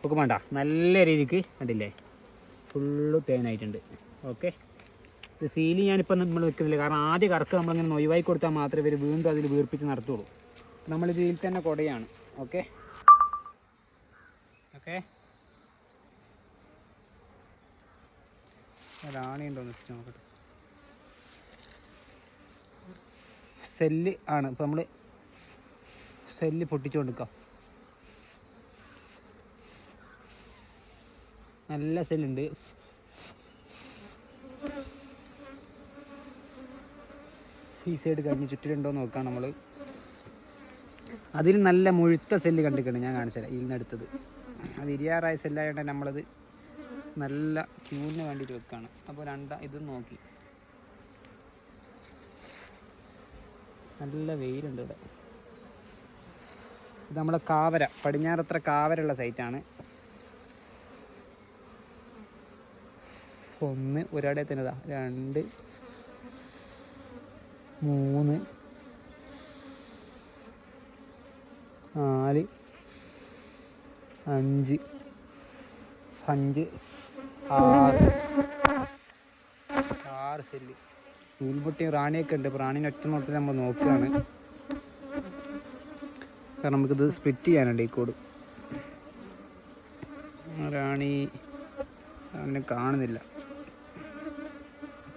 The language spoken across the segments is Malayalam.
ഒക്കെ വേണ്ട നല്ല രീതിക്ക് കണ്ടില്ലേ ഫുള്ള് തേനായിട്ടുണ്ട്. ഓക്കെ, ഇത് സീല് ഞാനിപ്പോൾ നമ്മൾ വെക്കുന്നില്ല, കാരണം ആദ്യം കറക്ക് നമ്മളിങ്ങനെ ഒഴിവായി കൊടുത്താൽ മാത്രമേ ഇവർ വീണ്ടും അതിൽ വീർപ്പിച്ച് നടത്തുള്ളൂ. നമ്മളിത് ഇതിൽ തന്നെ കുടയാണ്. ഓക്കെ ഓക്കെ, റാണിയുണ്ടോന്ന് വെച്ചിട്ട് നോക്കട്ടെ. സെല്ല് ആണ് ഇപ്പോൾ നമ്മൾ സെല്ല് പൊട്ടിച്ചു കൊടുക്കാം. നല്ല സെല്ലുണ്ട്. ഈ സൈഡ് കഴിഞ്ഞ് ചുറ്റിലുണ്ടോ നോക്കാം നമ്മൾ. അതിൽ നല്ല മുഴുത്ത സെല്ല് കണ്ടിട്ടുണ്ട്, ഞാൻ കാണിച്ചുതരാം. ഇതിൽ നിന്ന് എടുത്തത് അത് ഇരിയാറായ സെല്ലായതുകൊണ്ട് നമ്മളത് നല്ല ക്യൂവിന് വേണ്ടിയിട്ട് വെക്കുകയാണ്. അപ്പോൾ ഇതും നോക്കി നല്ല വെയിലുണ്ട് ഇവിടെ. ഇത് നമ്മളെ കാവര, പടിഞ്ഞാറത്ര കാവരുള്ള സൈറ്റാണ്. ഒന്ന് ഒരാടെ തന്നെതാ, 2 3 4 5 5 6 സെല്ല്. നൂൽപൊട്ടിയും റാണിയൊക്കെ ഉണ്ട്. ഇപ്പോൾ റാണീനെ ഒറ്റ നോട്ടത്തിൽ നമ്മൾ നോക്കുകയാണ്, കാരണം നമുക്കിത് സ്പ്ലിറ്റ് ചെയ്യാനുണ്ട് ഈ കൂട്. റാണിനെ കാണുന്നില്ല.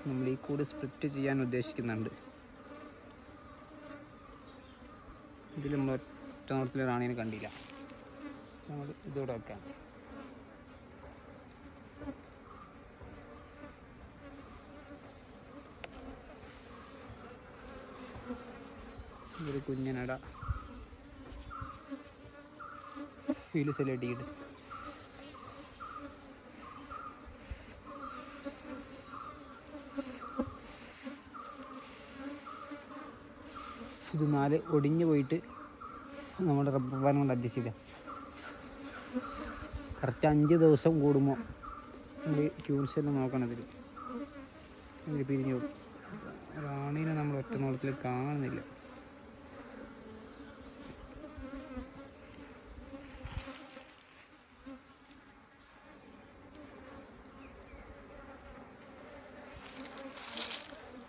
നമ്മൾ ഈ കൂട് സ്പ്ലിറ്റ് ചെയ്യാൻ ഉദ്ദേശിക്കുന്നുണ്ട്. ഇതിൽ നമ്മൾ ഒറ്റ നോട്ടത്തിൽ റാണീനെ കണ്ടില്ല. നമ്മൾ ഇതോടെ വെക്കാം. ഒരു കുഞ്ഞനട ഫീല് സെലക്ട് ചെയ്ത് ഇത് 4 ഒടിഞ്ഞു പോയിട്ട് നമ്മുടെ റബ്ബർ ബാൻഡ് കൊണ്ട് അഡ്ജസ്റ്റ് ചെയ്താൽ കറക്റ്റ് 5 ദിവസം കൂടുമ്പോൾ നമ്മൾ ക്യൂൻസെല്ലാം നോക്കണം. ഇതിൽ പിരിഞ്ഞു പോകും. റാണീനെ നമ്മൾ ഒറ്റ നോളത്തിൽ കാണുന്നില്ല.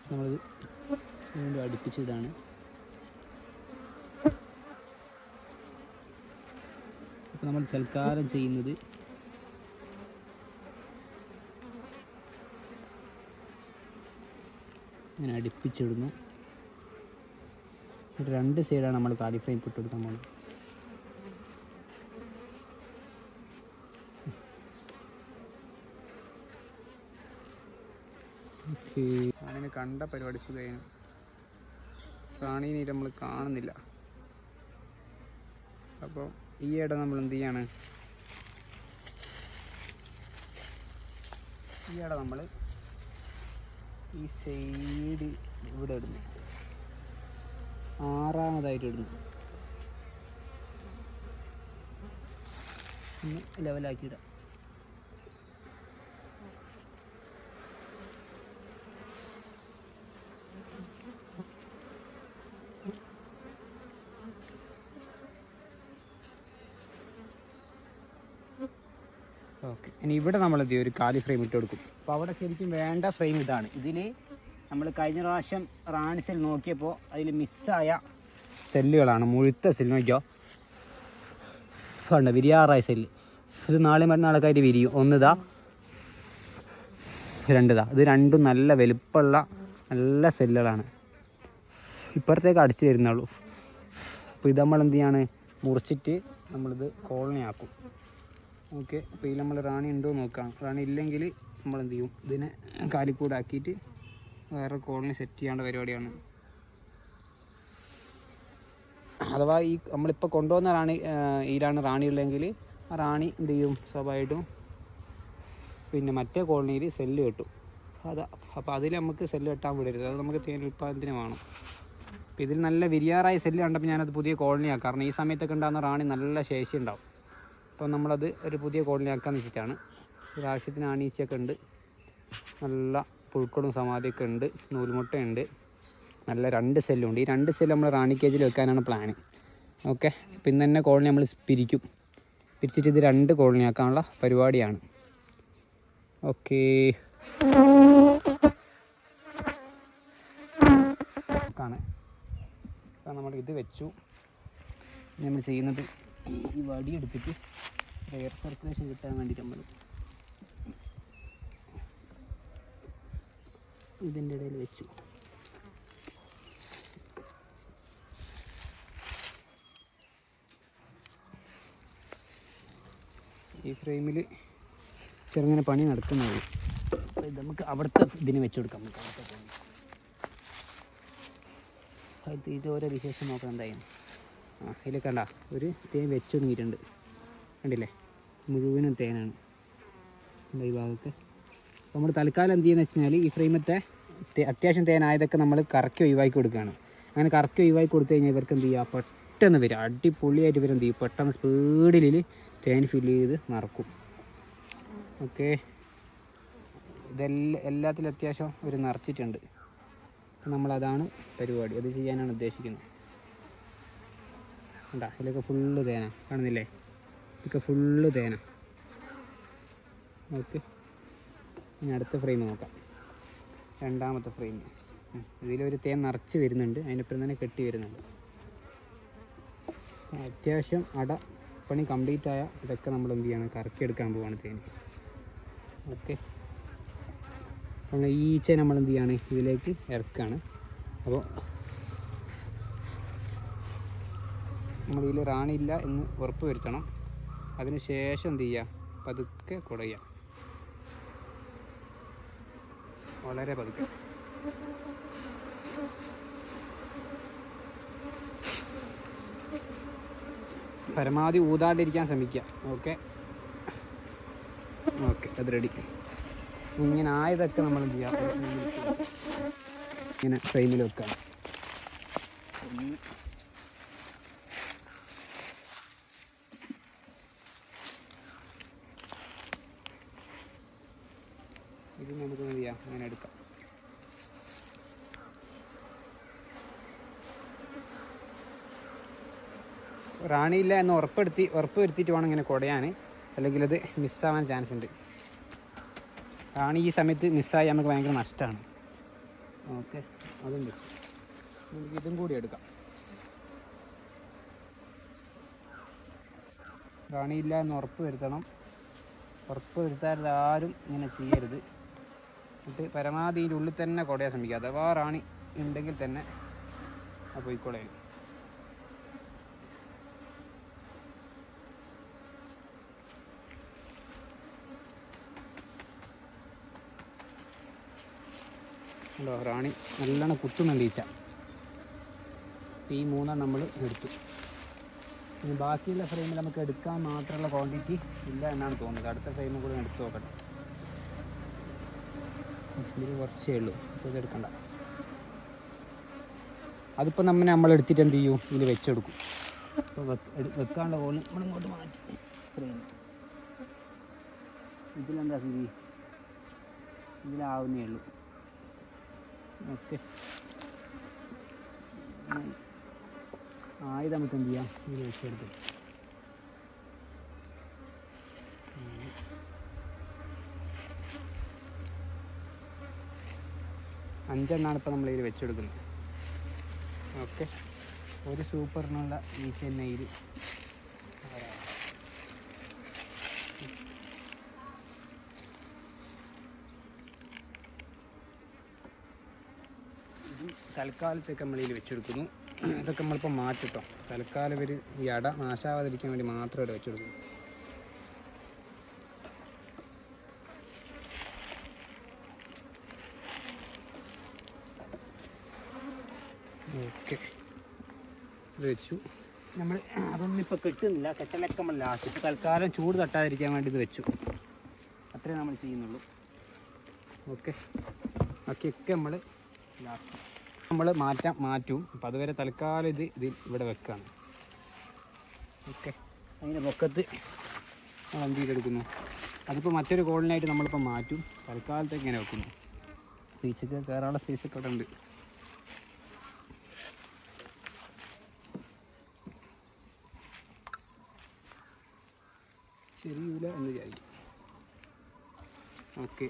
നമ്മളിത് വീണ്ടും അടുപ്പിച്ചതാണ്. അപ്പോൾ നമ്മൾ സൽക്കാരം ചെയ്യുന്നത് ഇങ്ങനെ അടുപ്പിച്ചിടുന്നു. 2 സൈഡാണ് നമ്മൾ കാലി ഫ്രെയിം ഇട്ടെടുത്ത് നമ്മൾ റാണീനെ കണ്ട പരിപാടി സുഖമായിരുന്നു. റാണീനെ നമ്മൾ കാണുന്നില്ല. അപ്പോൾ ഈ ഇടം നമ്മൾ എന്ത് ചെയ്യാണ്, ഈ ഇടം നമ്മൾ ഈ സൈഡ് ഇവിടെ ഇടുന്നു, 6ാമതായിട്ട് ഇടുന്നു. ഒന്ന് ലെവലാക്കിയിടാം. ഓക്കെ, ഇനി ഇവിടെ നമ്മളെന്ത് ചെയ്യും, ഒരു കാലി ഫ്രെയിം ഇട്ട് കൊടുക്കും. അപ്പോൾ അവിടെ ശരിക്കും വേണ്ട ഫ്രെയിം ഇതാണ്. ഇതിൽ നമ്മൾ കഴിഞ്ഞ പ്രാവശ്യം റാണി സെൽ നോക്കിയപ്പോൾ അതിൽ മിസ്സായ സെല്ലുകളാണ്. മുഴുത്ത സെല്ല് നോക്കിയോ, കണ്ട വിരിയാറായ സെല്ല്. ഇത് നാളെ മറ്റന്നാളൊക്കെ ആയിട്ട് വിരിയും. 1 ഇതാ, 2 ഇതാ. ഇത് രണ്ടും നല്ല വലുപ്പമുള്ള നല്ല സെല്ലുകളാണ്. ഇപ്പുറത്തേക്ക് അടിച്ച് വരുന്നുള്ളൂ. അപ്പോൾ ഇത് നമ്മൾ എന്ത് ചെയ്യാണ്, മുറിച്ചിട്ട് നമ്മളിത് കോളനി ആക്കും. ഓക്കെ, അപ്പോൾ ഇതിൽ നമ്മൾ റാണി ഉണ്ടോ നോക്കാം. റാണി ഇല്ലെങ്കിൽ നമ്മൾ എന്ത് ചെയ്യും, ഇതിനെ കാലിക്കൂടാക്കിയിട്ട് വേറെ കോളനി സെറ്റ് ചെയ്യേണ്ട പരിപാടിയാണ്. അഥവാ ഈ നമ്മളിപ്പോൾ കൊണ്ടുവന്ന ഇതിലാണ് റാണി ഉള്ളതെങ്കിൽ ആ റാണി എന്ത് ചെയ്യും, സ്വാഭാവികമായിട്ടും പിന്നെ മറ്റേ കോളനിയിൽ സെല്ല് കെട്ടും. അപ്പോൾ അതിൽ നമുക്ക് സെല്ല് കെട്ടാൻ വിടരുത്. അത് നമുക്ക് തേൻ ഉൽപ്പാദനത്തിന് വേണം. അപ്പോൾ ഇതിൽ നല്ല വിരിയാറായ സെല്ല് കണ്ടപ്പോൾ ഞാനത് പുതിയ കോളനിയാക്കാം. കാരണം ഈ സമയത്തൊക്കെ ഉണ്ടാകുന്ന റാണി നല്ല ശേഷി ഉണ്ടാവും. അപ്പോൾ നമ്മളത് ഒരു പുതിയ കോളനിയാക്കാന്ന് വെച്ചിട്ടാണ്. ഒരാവശ്യത്തിന് ആണീച്ചയൊക്കെ ഉണ്ട്, നല്ല പുഴുക്കളും സമാധിയൊക്കെ ഉണ്ട്, നൂൽമുട്ടയുണ്ട്, നല്ല 2 സെല്ലുണ്ട്. ഈ 2 സെല്ല് നമ്മൾ റാണി കേജിൽ വെക്കാനാണ് പ്ലാന്. ഓക്കെ, പിന്നെ തന്നെ കോളനി നമ്മൾ പിരിക്കും. പിരിച്ചിട്ട് ഇത് 2 കോളനി ആക്കാനുള്ള പരിപാടിയാണ്. ഓക്കേ, നമ്മൾ ഇത് വെച്ചു. നമ്മൾ ചെയ്യുന്നത് ഈ വടി എടുത്തിട്ട് എയർ സർക്കുലേഷൻ കിട്ടാൻ വേണ്ടിയിട്ട് നമ്മൾ ഇതിൻ്റെ ഇടയിൽ വെച്ചു. ഈ ഫ്രെയിമിൽ ചെറുങ്ങനെ പണി നടക്കുന്നത്. അപ്പോൾ ഇത് നമുക്ക് അവിടുത്തെ ഇതിന് വെച്ച് കൊടുക്കാം. നമുക്ക് അവിടുത്തെ അത് ഇത് ഓരോ വിശേഷം നോക്കാം എന്തായാലും. അതിൽ കണ്ട ഒരു തേൻ വെച്ച് തുടങ്ങിയിട്ടുണ്ട്, കണ്ടില്ലേ? മുഴുവനും തേനാണ് ഈ ഭാഗത്ത്. അപ്പോൾ നമ്മൾ തൽക്കാലം എന്ത് ചെയ്യുന്നത് വെച്ച് കഴിഞ്ഞാൽ ഈ ഫ്രെയിമത്തെ അത്യാവശ്യം തേനായതൊക്കെ നമ്മൾ കറക്കി ഒഴിവാക്കി കൊടുക്കുകയാണ്. അങ്ങനെ കറക്കി ഒഴിവാക്കി കൊടുത്തു കഴിഞ്ഞാൽ ഇവർക്ക് എന്ത് ചെയ്യുക, പെട്ടെന്ന് വരും, അടിപൊളിയായിട്ട് ഇവർ എന്ത് ചെയ്യും, പെട്ടെന്ന് സ്പീഡിൽ തേൻ ഫില്ല് ചെയ്ത് നിറക്കും. ഓക്കെ, എല്ലാത്തിലും അത്യാവശ്യം ഒരു നിറച്ചിട്ടുണ്ട്. നമ്മളതാണ് പരിപാടി, അത് ചെയ്യാനാണ് ഉദ്ദേശിക്കുന്നത്. കണ്ടാ, ഇതിലൊക്കെ ഫുള്ള് തേന കാണുന്നില്ലേ? ഇതൊക്കെ ഫുള്ള് തേന. ഓക്കെ, ഇനി അടുത്ത ഫ്രെയിം നോക്കാം. രണ്ടാമത്തെ ഫ്രെയിം. ഇതിലൊരു തേൻ നിറച്ച് വരുന്നുണ്ട്, അതിനൊപ്പം തന്നെ കെട്ടി വരുന്നുണ്ട്. അത്യാവശ്യം പണി കംപ്ലീറ്റ് ആയ ഇതൊക്കെ നമ്മൾ എന്ത് ചെയ്യണം, കറക്കിയെടുക്കാൻ പോവാണ് തേൻ. ഓക്കെ, നമ്മൾ ഈ ഈച്ച നമ്മൾ എന്ത് ചെയ്യാണ്, ഇതിലേക്ക് ഇറക്കുകയാണ്. അപ്പോൾ നമ്മളിതിൽ റാണിയില്ല എന്ന് ഉറപ്പ് വരുത്തണം. അതിന് ശേഷം എന്ത് ചെയ്യുക, പതുക്കെ കുടയുക, വളരെ പതുക്കെ. പരമാവധി ഊതാണ്ടിരിക്കാൻ ശ്രമിക്കുക. ഓക്കെ, അത് റെഡി. ഇങ്ങനെ ആയതൊക്കെ നമ്മൾ എന്ത് ചെയ്യാം, ഇങ്ങനെ ഫ്രെയിമിൽ വെക്കാം. ഇത് നമുക്ക് എന്ത് ചെയ്യാം, അങ്ങനെ എടുക്കാം. റാണിയില്ല എന്ന് ഉറപ്പ് വരുത്തിയിട്ട് വേണം ഇങ്ങനെ കുടയാൻ, അല്ലെങ്കിൽ അത് മിസ്സാവാൻ ചാൻസ് ഉണ്ട്. റാണി ഈ സമയത്ത് മിസ്സായി നമുക്ക് ഭയങ്കര നഷ്ടമാണ്. ഓക്കെ, അതും വെച്ചു. നമുക്ക് ഇതും കൂടി എടുക്കാം. റാണിയില്ല എന്ന് ഉറപ്പ് വരുത്തണം. ഉറപ്പ് വരുത്താതെ ആരും ഇങ്ങനെ ചെയ്യരുത്. എന്നിട്ട് പരമാവധി ഇതിൻ്റെ ഉള്ളിൽ തന്നെ കുടയാൻ ശ്രമിക്കുക. അഥവാ റാണി ഉണ്ടെങ്കിൽ തന്നെ അപ്പോൾ ഈ കുടയും. ഹലോ, റാണി നല്ലോണം കുത്തുന്നുണ്ട് ഈച്ച. ഈ 3 നമ്മൾ എടുത്തു. ഇനി ബാക്കിയുള്ള ഫ്രെയിമിൽ നമുക്ക് എടുക്കാൻ മാത്രമുള്ള ക്വാണ്ടിറ്റി ഇല്ല എന്നാണ് തോന്നുന്നത്. അടുത്ത ഫ്രെയിമും കൂടി എടുത്ത് നോക്കട്ടെ. ഇതിൽ കുറച്ചേ ഉള്ളൂ, അപ്പോൾ ഇതെടുക്കണ്ട. അതിപ്പോൾ നമ്മൾ എടുത്തിട്ട് എന്ത് ചെയ്യും, ഇതിൽ വെച്ചെടുക്കും. അപ്പോൾ വെക്കാനുള്ള പോലെ നമ്മളിങ്ങോട്ട് മാറ്റി ഫ്രെയിം. ഇതിലെന്താ സ്ഥിതി, ഇതിലാവുന്നേ ഉള്ളൂ. ഓക്കെ, ആയത് നമുക്ക് എന്ത് ചെയ്യാം, ഇത് വെച്ചെടുക്കും. 5 എണ്ണമാണ് ഇപ്പോൾ നമ്മൾ ഇതിൽ വെച്ചെടുക്കുന്നത്. ഓക്കെ, ഒരു സൂപ്പറിനുള്ള ഈ ചെന്നൈയിൽ തൽക്കാലത്തേക്ക് നമ്മളിതിൽ വെച്ചെടുക്കുന്നു. ഇതൊക്കെ നമ്മളിപ്പോൾ മാറ്റിട്ടോ. തൽക്കാലം ഇവർ ഈ അട നാശാവാതിരിക്കാൻ വേണ്ടി മാത്രം ഇവിടെ വെച്ചെടുക്കുന്നു. ഓക്കെ, ഇത് വെച്ചു. നമ്മൾ അതൊന്നും ഇപ്പോൾ കെട്ടുന്നില്ല, കെട്ടലൊക്കെ നമ്മൾ ലാസ്റ്റ്. ഇപ്പോൾ തൽക്കാലം ചൂട് തട്ടാതിരിക്കാൻ വേണ്ടി ഇത് വെച്ചു. അത്രേ നമ്മൾ ചെയ്യുന്നുള്ളൂ. ഓക്കെ, ബാക്കിയൊക്കെ നമ്മൾ ലാസ്റ്റ് നമ്മൾ മാറ്റും. അപ്പോൾ അതുവരെ തൽക്കാലം ഇത് ഇവിടെ വെക്കുകയാണ്. ഓക്കെ, അതിൻ്റെ പൊക്കത്ത് നമ്മൾ എന്ത് ചെയ്തെടുക്കുന്നു, അതിപ്പോൾ മറ്റൊരു കോളിനായിട്ട് നമ്മളിപ്പോൾ മാറ്റും. തൽക്കാലത്തേക്ക് ഇങ്ങനെ വെക്കുന്നു. ഈച്ചക്ക് കയറാനുള്ള സ്പേസൊക്കെ ഇവിടെ ഉണ്ട്. ചെറിയൂല എന്ന് വിചാരിക്കും. ഓക്കെ,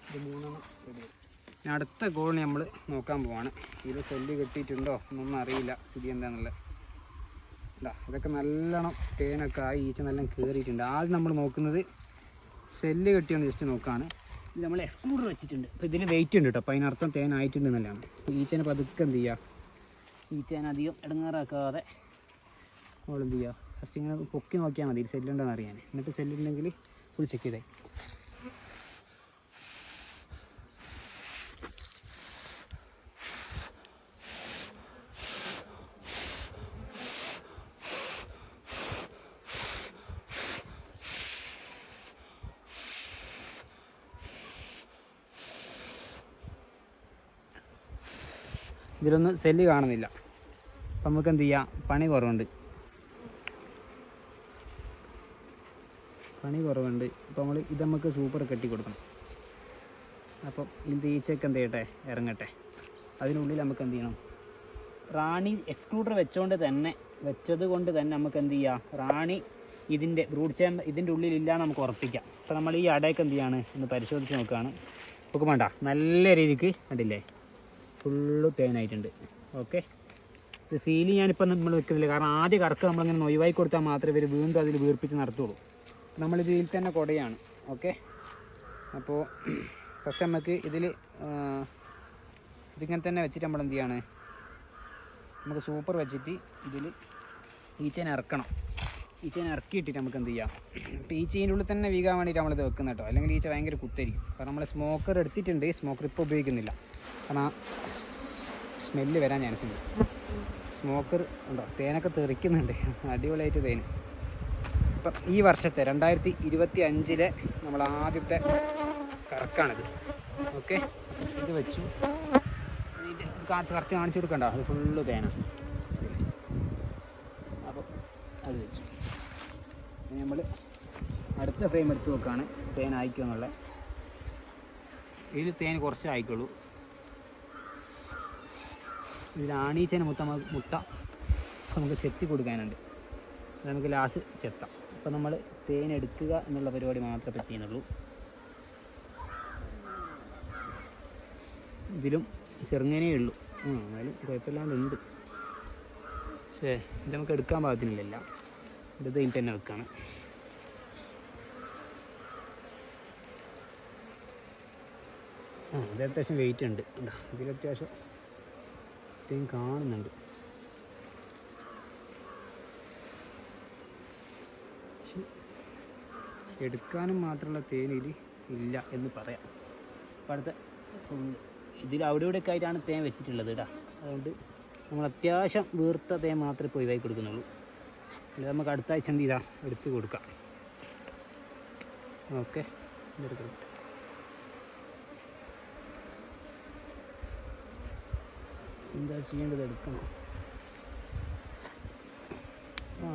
ഇത് 3 റെഡി. ഇനി അടുത്ത കോളനി നമ്മൾ നോക്കാൻ പോവാണ്. ഇത് സെല്ല് കെട്ടിയിട്ടുണ്ടോ എന്നൊന്നും അറിയില്ല, സ്ഥിതി എന്താണെന്നുള്ളത്. ഇതൊക്കെ നല്ലോണം തേനൊക്കെ ആയി, ഈച്ച നല്ല കയറിയിട്ടുണ്ട്. ആദ്യം നമ്മൾ നോക്കുന്നത് സെല്ല് കെട്ടിയൊന്ന് ജസ്റ്റ് നോക്കുകയാണ്. ഇത് നമ്മൾ എക്സ്ക്ലൂഡർ വെച്ചിട്ടുണ്ട്. അപ്പോൾ ഇതിന് വെയിറ്റ് ഉണ്ട് കേട്ടോ, അപ്പോൾ അതിനർത്ഥം തേനായിട്ടുണ്ട് എന്നല്ലാണ്. ഈച്ചേനെ പതുക്കെ എന്ത് ചെയ്യുക, ഈച്ചേനെ അധികം ഇടങ്ങാറാക്കാതെ നമ്മൾ എന്ത് ചെയ്യുക, ഫസ്റ്റ് ഇങ്ങനെ പൊക്കി നോക്കിയാൽ മതി സെല്ലുണ്ടോയെന്ന് അറിയാൻ. എന്നിട്ട് സെല്ലുണ്ടെങ്കിൽ ഫുൾ ചെക്ക് ചെയ്തേ. ഇതിലൊന്നും സെല്ല് കാണുന്നില്ല. അപ്പം നമുക്ക് എന്ത് ചെയ്യാം, പണി കുറവുണ്ട്. അപ്പോൾ ഇത് നമുക്ക് സൂപ്പർ കെട്ടി കൊടുക്കണം. അപ്പം ഇത് ഈച്ചയൊക്കെ എന്ത് ചെയ്യട്ടെ, ഇറങ്ങട്ടെ. അതിനുള്ളിൽ നമുക്ക് എന്ത് ചെയ്യണം, റാണി എക്സ്ക്ലൂഡർ വെച്ചത് കൊണ്ട് തന്നെ നമുക്ക് എന്ത് ചെയ്യാം, റാണി ഇതിൻ്റെ ബ്രൂഡ് ചേമ്പർ ഇതിൻ്റെ ഉള്ളിലില്ല നമുക്ക് ഉറപ്പിക്കാം. അപ്പോൾ നമ്മൾ ഈ അടയൊക്കെ എന്ത് ചെയ്യാണ്, ഒന്ന് പരിശോധിച്ച് നോക്കുകയാണ്. നമുക്ക് വേണ്ട, നല്ല രീതിക്ക് കണ്ടില്ലേ, ഫുള്ള് തേനായിട്ടുണ്ട്. ഓക്കെ, ഇത് സീലി ഞാനിപ്പോൾ നമ്മൾ വെക്കുന്നില്ല, കാരണം ആദ്യ കറക്ക് നമ്മളിങ്ങനെ ഒഴിവായി കൊടുത്താൽ മാത്രമേ ഇവർ വീണ്ടും അതിൽ വീർപ്പിച്ച് നടത്തുള്ളൂ. നമ്മളിതിൽ തന്നെ കുടയാണ്. ഓക്കെ, അപ്പോൾ ഫസ്റ്റ് നമുക്ക് ഇതിങ്ങനെ തന്നെ വെച്ചിട്ട് നമ്മൾ എന്ത് ചെയ്യാണ്, നമുക്ക് സൂപ്പർ വെച്ചിട്ട് ഇതിൽ ഈച്ചേനെ ഇറക്കണം. ഈച്ചേനെ ഇറക്കിയിട്ടിട്ട് നമുക്ക് എന്ത് ചെയ്യാം, ഇപ്പോൾ ഈച്ചേൻ്റെ ഉള്ളിൽ തന്നെ വീകാൻ വേണ്ടിയിട്ട് നമ്മളിത് വെക്കുന്നത് കേട്ടോ. അല്ലെങ്കിൽ ഈച്ച ഭയങ്കര കുത്തായിരിക്കും. കാരണം നമ്മൾ സ്മോക്കർ എടുത്തിട്ടുണ്ട്, സ്മോക്കർ ഇപ്പോൾ ഉപയോഗിക്കുന്നില്ല, കാരണം സ്മെല്ല് വരാൻ ചാൻസ് ഉണ്ട്. സ്മോക്കർ ഉണ്ടോ, തേനൊക്കെ തെറിക്കുന്നുണ്ട്, അടിപൊളിയായിട്ട് തേന്. ഇപ്പം ഈ വർഷത്തെ 2025 നമ്മൾ ആദ്യത്തെ കറക്കാണിത്. ഓക്കെ, ഇത് വെച്ചു, കറക്റ്റ് കാണിച്ചു കൊടുക്കണ്ട, അത് ഫുള്ള് തേന. അപ്പോൾ അത് വെച്ചു. നമ്മൾ അടുത്ത ഫ്രെയിം എടുത്ത് നോക്കുകയാണ് തേൻ ആയിക്കുക എന്നുള്ള. ഇതിൽ തേൻ കുറച്ച് ആയിക്കുള്ളൂ. ഇതിൽ ആണീച്ചേനെ മുട്ട നമുക്ക് ചെത്തി കൊടുക്കാനുണ്ട്, അത് നമുക്ക് ലാസ്റ്റ് ചെത്താം. അപ്പോൾ നമ്മൾ തേൻ എടുക്കുക എന്നുള്ള പരിപാടി മാത്രമേ ചെയ്യുന്നുള്ളൂ. ഇതിലും ചെറുങ്ങനേ ഉള്ളൂ, എന്നാലും കുഴപ്പമില്ലാണ്ടുണ്ട്. പക്ഷേ ഇത് നമുക്ക് എടുക്കാൻ പാകത്തിനില്ല, ഇത് ഇതിൽ തന്നെ വെക്കുകയാണ്. ഇത് അത്യാവശ്യം വെയിറ്റ് ഉണ്ട്, ഇതിലത്യാവശ്യം തേൻ കാണുന്നുണ്ട്. പക്ഷെ എടുക്കാനും മാത്രമുള്ള തേനിൽ ഇല്ല എന്ന് പറയാം. അപ്പം അടുത്ത ഇതിൽ അവിടെ ഇവിടെയൊക്കെ ആയിട്ടാണ് തേൻ വെച്ചിട്ടുള്ളത് കേട്ടോ. അതുകൊണ്ട് നമ്മൾ അത്യാവശ്യം വീർത്ത തേൻ മാത്രമേ ഇപ്പോൾ ഒഴിവാക്കി കൊടുക്കുന്നുള്ളൂ. അല്ലെങ്കിൽ നമുക്ക് അടുത്ത ആഴ്ച എന്ത് ചെയ്താൽ എടുത്ത് കൊടുക്കാം. ഓക്കെ, ഇതെടുക്കാം. എന്താ ചെയ്യേണ്ടത്, എടുക്കണം.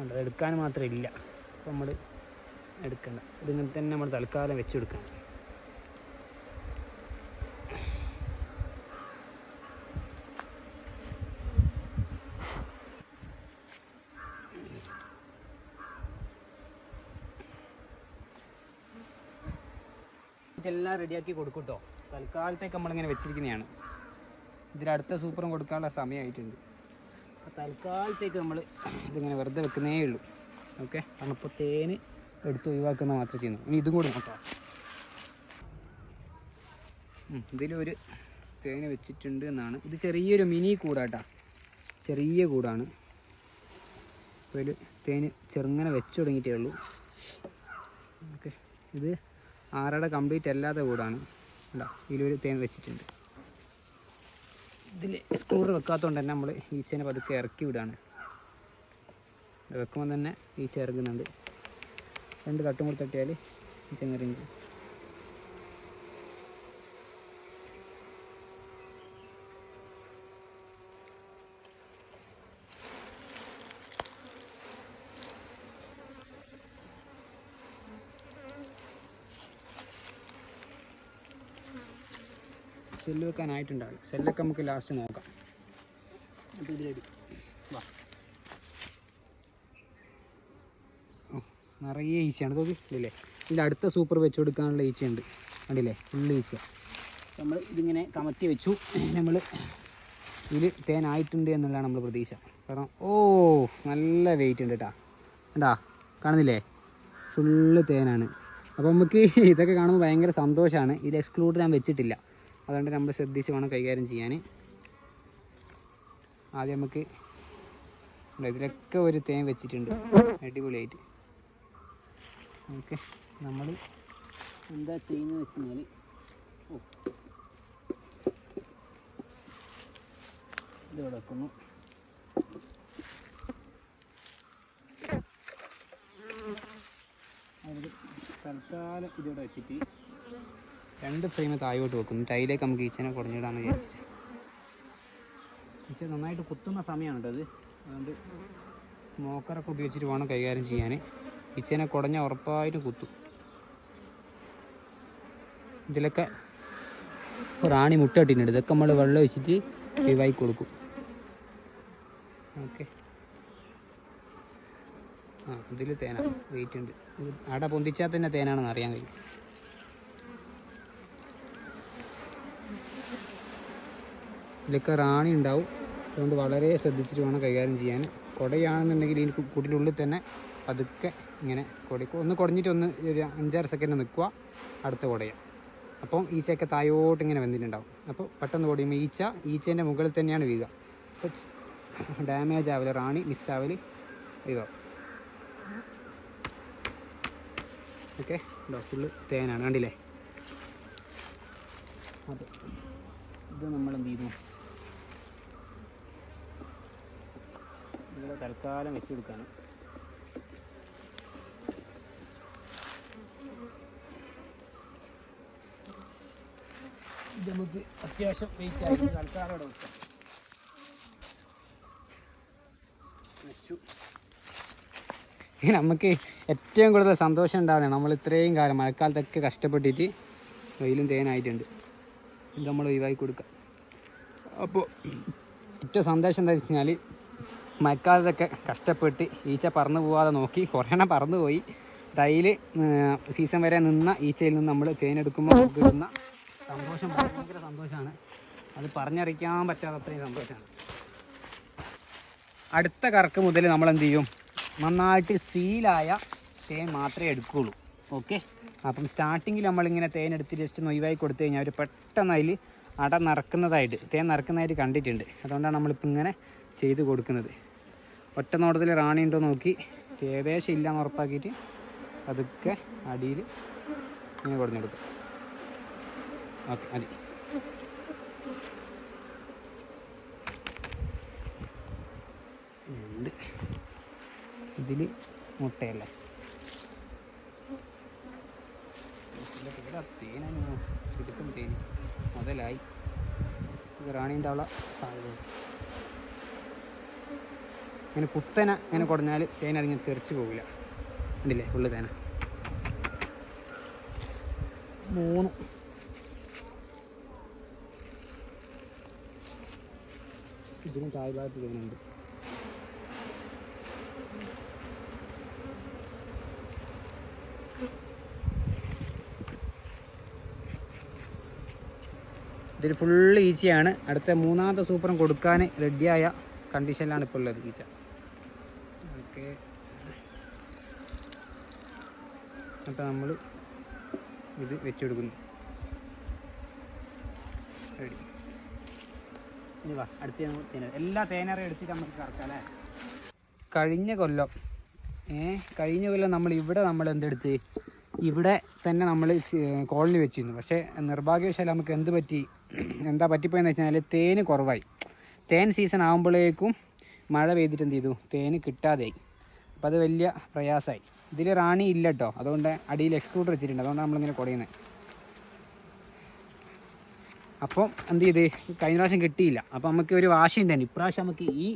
അത് എടുക്കാൻ മാത്രമേ ഇല്ല, അപ്പം നമ്മൾ എടുക്കണ്ട. ഇതിങ്ങനെ തന്നെ നമ്മൾ തൽക്കാലം വെച്ചെടുക്കണം. ഇതെല്ലാം റെഡിയാക്കി കൊടുക്കും കേട്ടോ. തൽക്കാലത്തേക്ക് നമ്മളിങ്ങനെ വെച്ചിരിക്കുന്നതാണ്. ഇതിലടുത്ത സൂപ്പറും കൊടുക്കാനുള്ള സമയമായിട്ടുണ്ട്. അപ്പോൾ തൽക്കാലത്തേക്ക് നമ്മൾ ഇതിങ്ങനെ വെറുതെ വെക്കുന്നേ ഉള്ളൂ. ഓക്കെ, കാരണം ഇപ്പോൾ തേന് എടുത്ത് ഒഴിവാക്കുന്ന മാത്രമേ ചെയ്യുന്നു. ഇനി ഇതും കൂടി നോക്കാം. ഇതിലൊരു തേന് വെച്ചിട്ടുണ്ട് എന്നാണ്. ഇത് ചെറിയൊരു മിനി കൂടാട്ടാ, ചെറിയ കൂടാണ്. അപ്പോൾ ഇതിൽ തേന് ചെറുങ്ങനെ വെച്ച് തുടങ്ങിയിട്ടേ ഉള്ളൂ. ഓക്കെ, ഇത് ആറട കംപ്ലീറ്റ് അല്ലാത്ത കൂടാണ്. അല്ല, ഇതിലൊരു തേൻ വെച്ചിട്ടുണ്ട്. ഇതിൽ എക്സ്ക്ലൂഡർ വെക്കാത്തതുകൊണ്ട് തന്നെ നമ്മൾ ഈച്ചേനെ പതുക്കെ ഇറക്കി വിടുകയാണ്. വെക്കുമ്പോൾ തന്നെ ഈച്ച ഇറങ്ങുന്നുണ്ട്. 2 തട്ടും കൂടി തട്ടിയാൽ ഈച്ച ഇറങ്ങി. സെല്ല് വെക്കാനായിട്ടുണ്ടാവില്ല. സെല്ലൊക്കെ നമുക്ക് ലാസ്റ്റ് നോക്കാം. ഇതിലടി വാ. നിറയെ ഈച്ചയാണ് തോന്നി ഇല്ലേ. ഇതിൻ്റെ അടുത്ത സൂപ്പർ വെച്ച് കൊടുക്കാനുള്ള ഈച്ചയുണ്ട് കണ്ടില്ലേ, ഫുള്ള് ഈച്ച. നമ്മൾ ഇതിങ്ങനെ കമത്തി വെച്ചു. നമ്മൾ ഇതിൽ തേനായിട്ടുണ്ട് എന്നുള്ളതാണ് നമ്മൾ പ്രതീക്ഷ. കാരണം നല്ല വെയിറ്റ് ഉണ്ട് കേട്ടോ, കണ്ടാ കാണുന്നില്ലേ, ഫുള്ള് തേനാണ്. അപ്പോൾ നമുക്ക് ഇതൊക്കെ കാണുമ്പോൾ ഭയങ്കര സന്തോഷമാണ്. ഇത് എക്സ്ക്ലൂഡ് ഞാൻ വെച്ചിട്ടില്ല, അതുകൊണ്ട് നമ്മൾ ശ്രദ്ധിച്ച് വേണം കൈകാര്യം ചെയ്യാൻ. ആദ്യം നമുക്ക് ഇതിലൊക്കെ ഒരു തേൻ വെച്ചിട്ടുണ്ട് അടിപൊളിയായിട്ട്. ഓക്കെ, നമ്മൾ എന്താ ചെയ്യുന്നത് വെച്ച് കഴിഞ്ഞാൽ ഇതിവിടെ വെക്കുന്നു. അതിൽ തൽക്കാലം ഇതിവിടെ വെച്ചിട്ട് 2 ഫ്രെയിം താഴോട്ട് വെക്കുന്നു. ടൈലേക്ക് നമുക്ക് ഈച്ചനെ കുടഞ്ഞിടാന്ന് വിചാരിച്ചിട്ട്. ഈച്ച നന്നായിട്ട് കുത്തുന്ന സമയമാണ് അത്, അതുകൊണ്ട് സ്മോക്കറൊക്കെ ഉപയോഗിച്ചിട്ട് വേണം കൈകാര്യം ചെയ്യാൻ. ഈച്ചനെ കുടഞ്ഞ ഉറപ്പായിട്ട് കുത്തും. ഇതിലൊക്കെ റാണി മുട്ട ഇട്ടിട്ടുണ്ട്. ഇതൊക്കെ നമ്മൾ വെള്ളം ഒഴിച്ചിട്ട് ഒഴിവാക്കി കൊടുക്കും. ഓക്കെ, ഇതിൽ തേനാണ്, വെയിറ്റ് ഉണ്ട്. ഇത് അട പൊന്തിച്ചാൽ തന്നെ തേനാണെന്ന് അറിയാൻ കഴിയും. ഇതിലൊക്കെ റാണി ഉണ്ടാവും, അതുകൊണ്ട് വളരെ ശ്രദ്ധിച്ചിട്ട് വേണം കൈകാര്യം ചെയ്യാൻ. കുടയാണെന്നുണ്ടെങ്കിൽ ഈ കൂട്ടിനുള്ളിൽ തന്നെ പതുക്കെ ഇങ്ങനെ ഒന്ന് കുടഞ്ഞിട്ട് ഒരു 5-6 സെക്കൻഡ് നിൽക്കുക, അടുത്ത കുടയാം. അപ്പം ഈച്ചയൊക്കെ തായോട്ട് ഇങ്ങനെ വന്നിട്ടുണ്ടാവും. അപ്പോൾ പെട്ടെന്ന് കുടയുമ്പോൾ ഈച്ചേൻ്റെ മുകളിൽ തന്നെയാണ് വീഴുക. അപ്പോൾ ഡാമേജ് ആവില്ല, റാണി മിസ്സാവൽ ഇതോ. ഓക്കെ, ഫുള്ള് തേനാണ് കണ്ടില്ലേ. അതെ, ഇത് നമ്മൾ എന്ത് ചെയ്തു, ഇവിടെ തൽക്കാലം വെച്ച് കൊടുക്കാനും. ഇത് നമുക്ക് അത്യാവശ്യം വെയിറ്റ് ആയിട്ട് തൽക്കാലം ഇവിടെ വെച്ചു. നമുക്ക് ഏറ്റവും കൂടുതൽ സന്തോഷം ഉണ്ടാകുന്നതാണ്, നമ്മൾ ഇത്രയും കാലം മഴക്കാലത്തൊക്കെ കഷ്ടപ്പെട്ടിട്ട് വെയിലും തേനായിട്ടുണ്ട്. ഇത് നമ്മൾ ഒഴിവാക്കി കൊടുക്കുക. അപ്പോൾ ഏറ്റവും സന്തോഷം എന്താ വെച്ച് കഴിഞ്ഞാൽ, മഴക്കാലത്തൊക്കെ കഷ്ടപ്പെട്ട് ഈച്ച പറന്നു പോകാതെ നോക്കി, കുറേണ്ണം പറന്നു പോയി. തൈൽ സീസൺ വരെ നിന്ന ഈച്ചയിൽ നിന്ന് നമ്മൾ തേനെടുക്കുമ്പോൾ കിട്ടുന്ന സന്തോഷം ഭയങ്കര സന്തോഷമാണ്. അത് പറഞ്ഞറിയിക്കാൻ പറ്റാത്തത്രയും സന്തോഷമാണ്. അടുത്ത കറക്ക് മുതൽ നമ്മൾ എന്ത് ചെയ്യും, നന്നായിട്ട് സീലായ തേൻ മാത്രമേ എടുക്കുകയുള്ളൂ. ഓക്കെ, അപ്പം സ്റ്റാർട്ടിങ്ങിൽ നമ്മളിങ്ങനെ തേൻ എടുത്ത് ജസ്റ്റ് ഒന്ന് ഒഴിവാക്കി കൊടുത്തു കഴിഞ്ഞാൽ അവർ പെട്ടെന്ന് അതിൽ അട നിറക്കുന്നതായിട്ട് തേൻ നിറക്കുന്നതായിട്ട് കണ്ടിട്ടുണ്ട്. അതുകൊണ്ടാണ് നമ്മളിപ്പോൾ ഇങ്ങനെ ചെയ്ത് കൊടുക്കുന്നത്. ഒറ്റ നോട്ടത്തിൽ റാണി ഉണ്ടോ നോക്കി ഏകദേശം ഇല്ലയെന്ന് ഉറപ്പാക്കിയിട്ട് അതൊക്കെ അടിയിൽ ഇങ്ങനെ കൊടുത്തെടുക്കും. ഓക്കെ, മതി. ഇതിൽ മുട്ടയല്ലേ, തേനാണ് ചുരുക്കം തേന് മുതലായി. റാണീൻ്റെ ഉള്ള സാധ്യത ഇങ്ങനെ കുത്തന ഇങ്ങനെ കൊടുഞ്ഞാൽ തേൻ അതിങ്ങനെ തെറിച്ച് പോകില്ല. കണ്ടില്ലേ, ഫുള്ള് തേന. 3 ഇതിനും താഴ് ഭാഗത്ത് തേനുണ്ട്. ഇതിൽ ഫുള്ള് ഈച്ചയാണ്. അടുത്ത 3ാമത്തെ സൂപ്പറും കൊടുക്കാൻ റെഡിയായ കണ്ടീഷനിലാണ് ഇപ്പോൾ ഉള്ളത് ഈച്ച. ഓക്കെ, അപ്പോൾ നമ്മൾ ഇത് വെച്ചെടുക്കുന്നു. റെഡി. ഇനി വാ, അടുത്ത എല്ലാ തേനറയും എടുത്തിട്ട് നമുക്ക് കറക്കാം അല്ലേ. കഴിഞ്ഞ കൊല്ലം നമ്മൾ എന്തെടുത്ത് ഇവിടെ തന്നെ നമ്മൾ കോളനി വെച്ചിരുന്നു. പക്ഷേ നിർഭാഗ്യവശാൽ നമുക്ക് എന്താ പറ്റിപ്പോയെന്ന് വെച്ചാൽ തേന് കുറവായി. തേൻ സീസൺ ആകുമ്പോഴേക്കും മഴ പെയ്തിട്ട് എന്ത് ചെയ്തു, തേന് കിട്ടാതെയായി. അപ്പോൾ അത് വലിയ പ്രയാസമായി. ഇതിൽ റാണി ഇല്ല കേട്ടോ, അതുകൊണ്ട് അടിയിൽ എക്സ്ക്ലൂഡർ വെച്ചിട്ടുണ്ട്. അതുകൊണ്ടാണ് നമ്മളിങ്ങനെ കുടയുന്നത്. അപ്പം എന്ത് ചെയ്ത്, കഴിഞ്ഞ പ്രാവശ്യം കിട്ടിയില്ല. അപ്പോൾ നമുക്ക് ഒരു വാശി ഉണ്ടായിരുന്നു, ഇപ്രാവശ്യം നമുക്ക് ഈ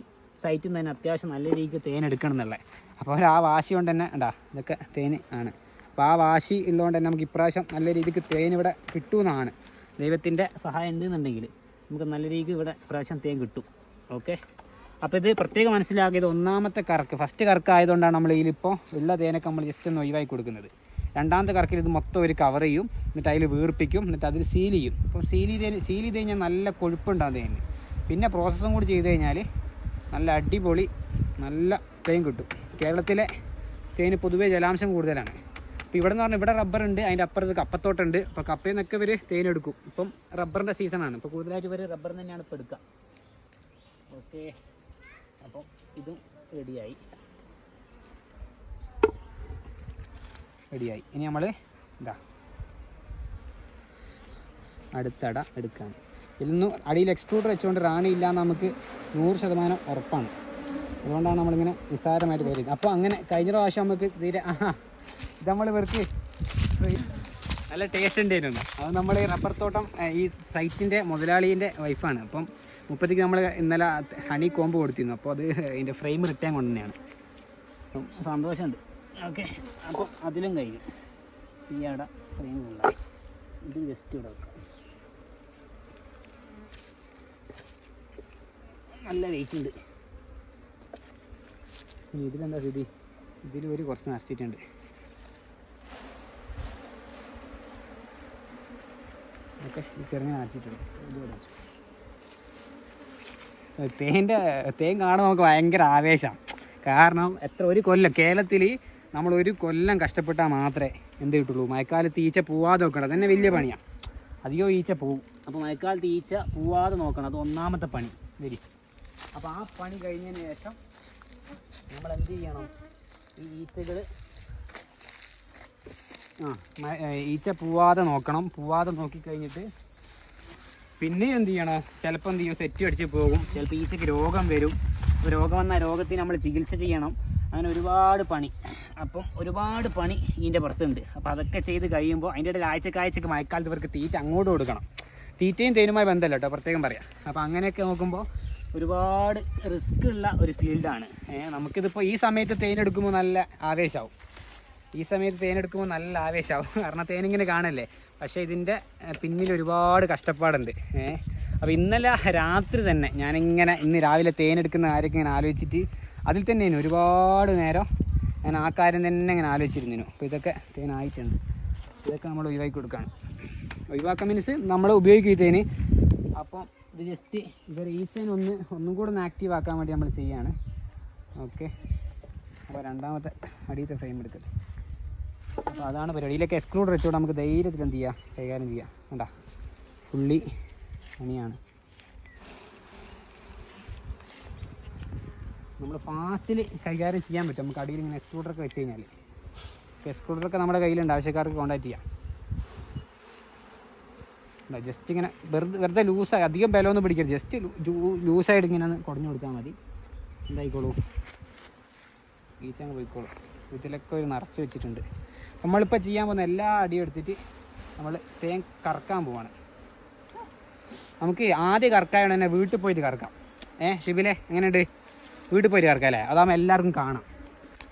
സൈറ്റിൽ നിന്ന് തന്നെ അത്യാവശ്യം നല്ല രീതിക്ക് തേൻ എടുക്കണം എന്നുള്ളത്. അപ്പോൾ ആ വാശി കൊണ്ട് തന്നെ ഇതൊക്കെ തേന് ആണ്. അപ്പോൾ ആ വാശി ഉള്ളതുകൊണ്ട് തന്നെ നമുക്ക് ഇപ്രാവശ്യം നല്ല രീതിക്ക് തേൻ ഇവിടെ കിട്ടുമെന്നാണ്. ദൈവത്തിൻ്റെ സഹായം ഉണ്ടെന്നുണ്ടെങ്കിൽ നമുക്ക് നല്ല രീതിക്ക് ഇവിടെ ഇപ്രാവശ്യം തേൻ കിട്ടും. ഓക്കെ, അപ്പോൾ ഇത് പ്രത്യേകം മനസ്സിലാക്കിയത് ഒന്നാമത്തെ കറക്ക് ഫസ്റ്റ് കറക്ക് ആയതുകൊണ്ടാണ് നമ്മൾ ഇതിലിപ്പോൾ ഉള്ള തേനൊക്കെ നമ്മൾ ജസ്റ്റ് ഒന്ന് ഒഴിവാക്കി കൊടുക്കുന്നത്. രണ്ടാമത്തെ കറക്കിൽ ഇത് മൊത്തം ഒരു കവർ ചെയ്യും, എന്നിട്ട് അതിൽ വീർപ്പിക്കും, എന്നിട്ട് അതിൽ സീൽ ചെയ്യും. അപ്പോൾ സീൽ ചെയ്ത് കഴിഞ്ഞാൽ നല്ല കൊഴുപ്പുണ്ടാകും തേന്. പിന്നെ പ്രോസസ്സും കൂടി ചെയ്ത് കഴിഞ്ഞാൽ നല്ല അടിപൊളി നല്ല തേൻ കിട്ടും. കേരളത്തിലെ തേന് പൊതുവേ ജലാംശം കൂടുതലാണ്. അപ്പോൾ ഇവിടെ നിന്ന് പറഞ്ഞാൽ ഇവിടെ റബ്ബറുണ്ട്, അതിൻ്റെ അപ്പുറത്ത് കപ്പത്തോട്ടുണ്ട്. അപ്പോൾ കപ്പയിൽ നിന്നൊക്കെ ഇവർ തേനെടുക്കും. ഇപ്പം റബ്ബറിൻ്റെ സീസണാണ്. ഇപ്പോൾ കൂടുതലായിട്ട് ഇവർ റബ്ബറിൽ തന്നെയാണ് ഇപ്പോൾ എടുക്കുക. ഓക്കെ, അപ്പം ഇതും റെഡിയായി. ഇനി നമ്മൾ ഇതാ അടുത്തട എടുക്കുകയാണ്. ഇതിലൊന്നും അടിയിൽ എക്സ്ട്രൂഡർ വെച്ചുകൊണ്ട് റാണി ഇല്ലാന്ന് നമുക്ക് 100% ഉറപ്പാണ്. അതുകൊണ്ടാണ് നമ്മളിങ്ങനെ നിസ്സാരമായിട്ട് കയറിയത്. അപ്പോൾ അങ്ങനെ കഴിഞ്ഞ പ്രാവശ്യം നമുക്ക് തീരെ ഇത് നമ്മൾ ഇവർക്ക് നല്ല ടേസ്റ്റ് ഉണ്ടായിരുന്നു. അത് നമ്മൾ ഈ റബ്ബർ തോട്ടം ഈ സൈറ്റിൻ്റെ മുതലാളീൻ്റെ വൈഫാണ്. അപ്പം മുപ്പത്തിക്ക് നമ്മൾ ഇന്നലെ ഹണി കോമ്പ് കൊടുത്തിരുന്നു. അപ്പോൾ അത് അതിൻ്റെ ഫ്രെയിം റിട്ടേൺ കൊണ്ട് തന്നെയാണ്. അപ്പം സന്തോഷമുണ്ട്. ഓക്കെ, അപ്പം അതിലും കഴിഞ്ഞു. ഈ അട ഫ്രെയിം കൊണ്ടായി. ഇത് ജസ്റ്റ് ഇവിടെ വെക്കാം. നല്ല വെയിറ്റ് ഉണ്ട്. ഇനി ഇതിലെന്താ സ്ഥിതി? ഇതിൽ ഒരു കുറച്ച് നിറച്ചിട്ടുണ്ട്. ഓക്കെ, ചെറുങ്ങനെ നിറച്ചിട്ടുണ്ട്. തേൻ കാണുമ്പോൾ നമുക്ക് ഭയങ്കര ആവേശം. കാരണം ഒരു കൊല്ലം കേരളത്തിൽ നമ്മൾ ഒരു കൊല്ലം കഷ്ടപ്പെട്ടാൽ മാത്രമേ എന്ത് കിട്ടുള്ളൂ. മഴക്കാലത്ത് ഈച്ച പോവാതെ നോക്കണം, അതന്നെ വലിയ പണിയാണ്. അധികം ഈച്ച പോവും. അപ്പോൾ മഴക്കാലത്ത് ഈച്ച പോവാതെ നോക്കണം, അത് ഒന്നാമത്തെ പണി വരി. അപ്പോൾ ആ പണി കഴിഞ്ഞതിന് ശേഷം നമ്മൾ എന്ത് ചെയ്യണം? ഈ ഈച്ചകൾ ഈച്ച പോവാതെ നോക്കണം. പോവാതെ നോക്കിക്കഴിഞ്ഞിട്ട് പിന്നെ എന്ത് ചെയ്യണം? ചിലപ്പോൾ എന്ത് ചെയ്യും, സെറ്റ് അടിച്ച് പോകും. ചിലപ്പോൾ ഈച്ചയ്ക്ക് രോഗം വരും. അപ്പോൾ രോഗം വന്നാൽ രോഗത്തിന് നമ്മൾ ചികിത്സ ചെയ്യണം. അങ്ങനെ ഒരുപാട് പണി. അപ്പം ഒരുപാട് പണി ഇതിൻ്റെ പുറത്തുണ്ട്. അപ്പോൾ അതൊക്കെ ചെയ്ത് കഴിയുമ്പോൾ അതിൻ്റെ ഇടയിൽ ആഴ്ചക്ക് മഴക്കാലത്ത് ഇവർക്ക് തീറ്റ അങ്ങോട്ട് കൊടുക്കണം. തീറ്റയും തേനുമായി ബന്ധമല്ല കേട്ടോ, പ്രത്യേകം പറയാം. അപ്പോൾ അങ്ങനെയൊക്കെ നോക്കുമ്പോൾ ഒരുപാട് റിസ്ക് ഉള്ള ഒരു ഫീൽഡാണ്. നമുക്കിതിപ്പോൾ ഈ സമയത്ത് തേനെടുക്കുമ്പോൾ നല്ല ആവേശമാവും. കാരണം തേനിങ്ങനെ കാണല്ലേ. പക്ഷേ ഇതിൻ്റെ പിന്നിൽ ഒരുപാട് കഷ്ടപ്പാടുണ്ട്. അപ്പോൾ ഇന്നലെ രാത്രി തന്നെ ഞാനിങ്ങനെ ഇന്ന് രാവിലെ തേനെടുക്കുന്ന കാര്യമൊക്കെ ഇങ്ങനെ ആലോചിച്ചിട്ട് അതിൽ തന്നെ ഒരുപാട് നേരം ഞാൻ ആ കാര്യം തന്നെ ഇങ്ങനെ ആലോചിച്ചിരുന്നു. അപ്പോൾ ഇതൊക്കെ തേനായിട്ടുണ്ട്. ഇതൊക്കെ നമ്മൾ ഒഴിവാക്കി കൊടുക്കുകയാണ്. ഒഴിവാക്കാൻ മീൻസ് നമ്മൾ ഉപയോഗിക്കുന്നതിന്. അപ്പം ഇത് ജസ്റ്റ് ഇവർ ഈച്ചേനെ ഒന്നും കൂടെ ഒന്ന് ആക്റ്റീവ് ആക്കാൻ വേണ്ടി നമ്മൾ ചെയ്യുകയാണ്. ഓക്കെ, അപ്പോൾ രണ്ടാമത്തെ അടിയത്തെ ഫ്രെയിം എടുക്കട്ടെ. അപ്പോൾ അതാണ് പരിപാടി. ഇതിലൊക്കെ എക്സ്ക്ലൂഡർ വെച്ചുകൊണ്ട് നമുക്ക് ധൈര്യത്തിൽ എന്ത് ചെയ്യാം, കൈകാര്യം ചെയ്യാം. കണ്ടാ ഫുള്ളി പണിയാണ്. നമ്മൾ ഫാസ്റ്റിൽ കൈകാര്യം ചെയ്യാൻ പറ്റും നമുക്ക് അടിയിൽ ഇങ്ങനെ എക്സ്ക്ലൂഡറൊക്കെ വെച്ച് കഴിഞ്ഞാൽ. എക്സ്ക്ലൂഡറൊക്കെ നമ്മുടെ കയ്യിലുണ്ട്, ആവശ്യക്കാർക്ക് കോൺടാക്ട് ചെയ്യാം. ജസ്റ്റ് ഇങ്ങനെ വെറുതെ ലൂസായി, അധികം ബലമൊന്നും പിടിക്കരുത്. ജസ്റ്റ് ലൂസായിട്ട് ഇങ്ങനെ ഒന്ന് കുടഞ്ഞു കൊടുത്താൽ മതി. എന്തായിക്കോളൂ, ഈച്ചങ്ങ് പോയിക്കോളൂ. ഇതിലൊക്കെ ഒരു നിറച്ച് വെച്ചിട്ടുണ്ട്. നമ്മളിപ്പോൾ ചെയ്യാൻ പോകുന്ന എല്ലാ അടിയും എടുത്തിട്ട് നമ്മൾ തേൻ കറക്കാൻ പോവാണ്. നമുക്ക് ആദ്യം കറക്കാതെ തന്നെ വീട്ടിൽ പോയിട്ട് കറക്കാം. ഷിബിലെ എങ്ങനെയുണ്ട്? വീട്ടിൽ പോയിട്ട് കറക്കാം അല്ലേ? അതാകുമ്പോൾ എല്ലാവർക്കും കാണാം.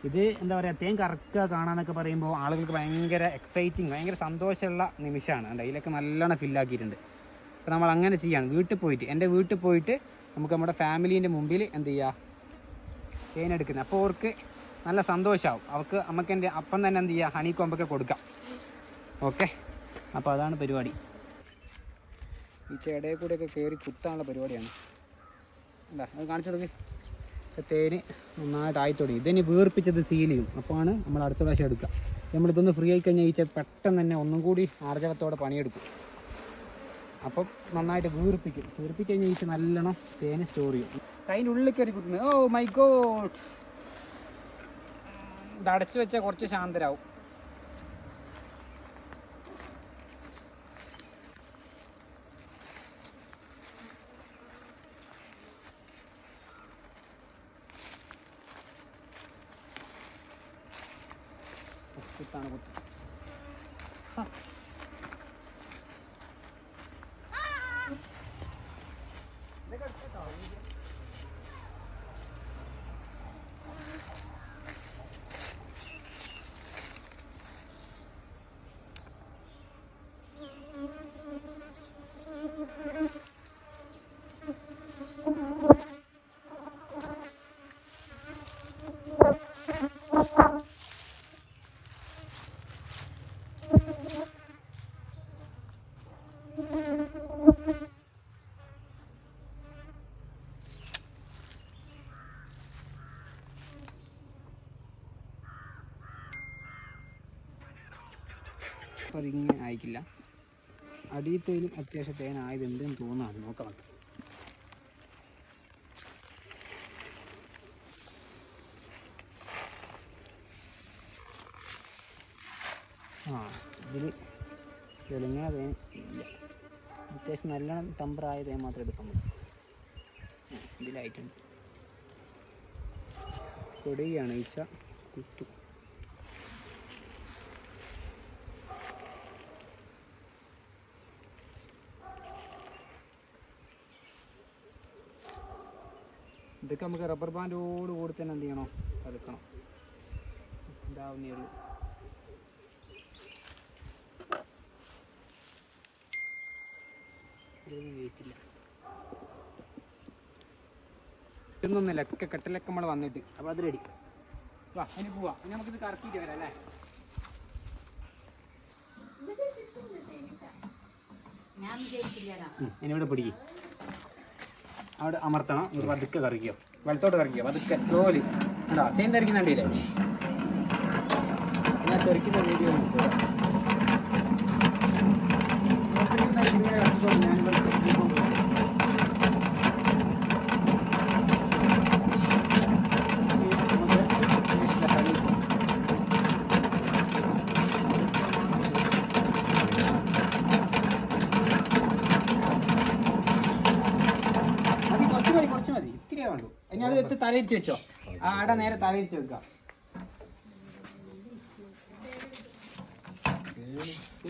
ഇത് എന്താ പറയുക, തേൻ കറക്കുക കാണാമെന്നൊക്കെ പറയുമ്പോൾ ആളുകൾക്ക് ഭയങ്കര എക്സൈറ്റിങ്, ഭയങ്കര സന്തോഷമുള്ള നിമിഷമാണ്. അതിലൊക്കെ നല്ലോണം ഫില്ലാക്കിയിട്ടുണ്ട്. അപ്പോൾ നമ്മൾ അങ്ങനെ ചെയ്യാണ്. വീട്ടിൽ പോയിട്ട്, എൻ്റെ വീട്ടിൽ പോയിട്ട് നമുക്ക് നമ്മുടെ ഫാമിലീൻ്റെ മുമ്പിൽ എന്ത് ചെയ്യുക, തേനെടുക്കുന്നത്. അപ്പോൾ അവർക്ക് നല്ല സന്തോഷമാവും. നമുക്ക് എൻ്റെ അപ്പം തന്നെ എന്ത് ചെയ്യുക, ഹണി കോമ്പൊക്കെ കൊടുക്കാം. ഓക്കെ, അപ്പോൾ അതാണ് പരിപാടി. ഈ ചെടയിൽ കൂടെയൊക്കെ കയറി കുത്താനുള്ള പരിപാടിയാണ്. എന്താ അത് കാണിച്ചു കൊടുക്ക്. തേന് നന്നായിട്ടായി തുടങ്ങി. ഇതിനി വീർപ്പിച്ചത് സീൽ ചെയ്യും. അപ്പോഴാണ് നമ്മൾ അടുത്ത പ്രാവശ്യം എടുക്കുക. നമ്മളിതൊന്ന് ഫ്രീ ആയി കഴിഞ്ഞാൽ ഈച്ച പെട്ടെന്ന് തന്നെ ഒന്നും കൂടി ആർജവത്തോടെ പണിയെടുക്കും. അപ്പം നന്നായിട്ട് വീർപ്പിച്ച് കഴിഞ്ഞാൽ ഈച്ച നല്ലോണം തേന് സ്റ്റോർ ചെയ്യും. അതിൻ്റെ ഉള്ളിൽ കയറി കുത്തുന്നത്. ഓ മൈ ഗോഡ്, ഇത് അടച്ചു വെച്ചാൽ കുറച്ച് ശാന്തരാവും. കുത്താണ് കുത്ത്. ചിലപ്പോൾ അതിങ്ങനെ ആയിക്കില്ല. അടിയത്തേലും അത്യാവശ്യം തേൻ ആയതുണ്ടെന്ന് തോന്നാണ്. നോക്കാം. ഇതിൽ തെളിഞ്ഞ തേൻ ഇല്ല. അത്യാവശ്യം നല്ലോണം ടെമ്പറായ തേൻ മാത്രമേ എടുക്കാൻ പറ്റൂ. ഇതിലായിട്ടുണ്ട്. കൊടിയാണ് ഈച്ച കുത്തു. ഇതൊക്കെ നമുക്ക് റബ്ബർ ബാൻഡോട് കൂടി തന്നെ എന്ത് ചെയ്യണം, കളിക്കണം. ഇതാവുന്നേ ഉള്ളൂ. ഇതൊന്നുമില്ല, ഒക്കെ കെട്ടിലൊക്കെ നമ്മൾ വന്നിട്ട്. അപ്പോൾ അത് റെഡി. വാ ഇനി പോവാ. ഇനി നമുക്കിത് കറക്കിയിട്ട് വരാം അല്ലേ? ഇനി ഇവിടെ പിടിക്കും. അവിടെ അമർത്തണം. ഇത് പതുക്കെ കറിക്കോ, വലത്തോട്ട് കറിക്കോ, പതുക്കെ സ്ലോലി. ഉണ്ടോ തേൻ തെറിക്കുന്നുണ്ടല്ലേ? ഞാൻ തെറിക്കുന്ന വീഡിയോ കുറച്ച് മതി, ഇത്തിരിയേ വേണ്ടു. ഇനി അത് എടുത്ത് തലയിരിച്ച് വെച്ചോ. ആ അട നേരെ തലയിരിച്ച് വെക്കാം.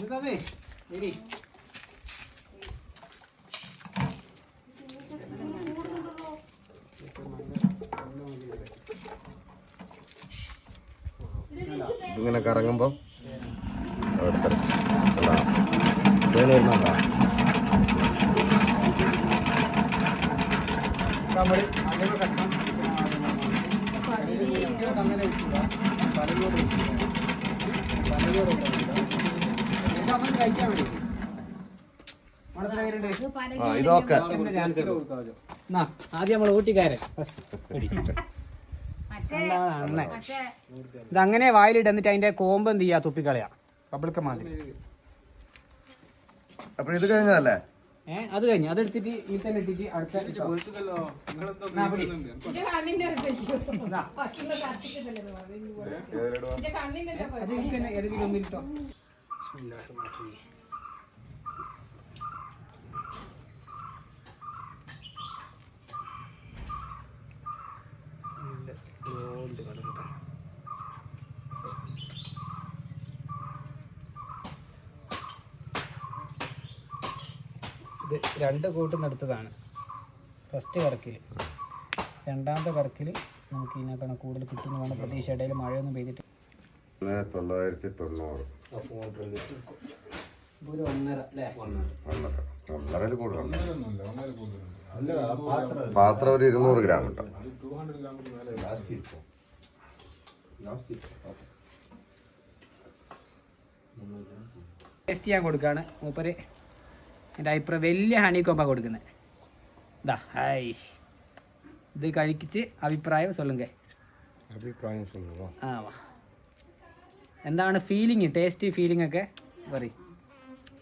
ഇതേ ശരി. ഇങ്ങനെ കറങ്ങുമ്പോൾ ഇതൊക്കെ ആദ്യം നമ്മൾ ഊട്ടിക്കാരൻ ഇതങ്ങനെ വായിലിട്ട് എന്നിട്ട് അതിന്റെ കോമ്പ് എന്ത് ചെയ്യാ, തുപ്പിക്കളയാ. പബ്ലിക്ക മാതിരി. അപ്പൊ ഇത് കഴിഞ്ഞല്ലേ? അത് കഴിഞ്ഞു. അതെടുത്തിട്ട് ഈ തന്നെ ഇട്ടിട്ട് അടുത്ത ഏതെങ്കിലും ഒന്നിട്ടോ. ഇത് രണ്ട് കൂട്ടുന്നെടുത്തതാണ്. ഫസ്റ്റ് കറക്കിൽ, രണ്ടാമത്തെ കറക്കിൽ നമുക്ക് ഇതിനേക്കാണ് കൂടുതൽ കിട്ടുന്ന വേണം പ്രതീക്ഷ. ഇടയിൽ മഴയൊന്നും പെയ്തിട്ട് 990 ഒരു 1.5 അല്ലേ? 1.5 കൂടുതൽ. പാത്രം ഒരു 200 ഗ്രാം ഉണ്ട്. ടേസ്റ്റ് ചെയ്യാൻ കൊടുക്കുകയാണ് മൂപ്പര്. എൻ്റെ അഭിപ്രായം വലിയ ഹണി കോമ്പാണ് കൊടുക്കുന്നത്. ഇതാ ഹൈഷ്, ഇത് കഴിച്ച് അഭിപ്രായം സൊല്ലുങ്ക. ആ എന്താണ് ഫീലിംഗ്, ടേസ്റ്റ് ഫീലിംഗ് ഒക്കെ പറയും.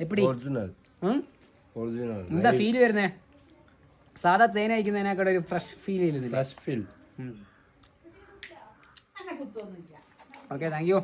എപ്പിടി എന്താ ഫീൽ വരുന്നേ? സാധാ തേൻ കഴിക്കുന്നതിനേക്കാൾ ഒരു ഫ്രഷ് ഫീൽ ചെയ്യുന്നില്ല. Okay, thank you.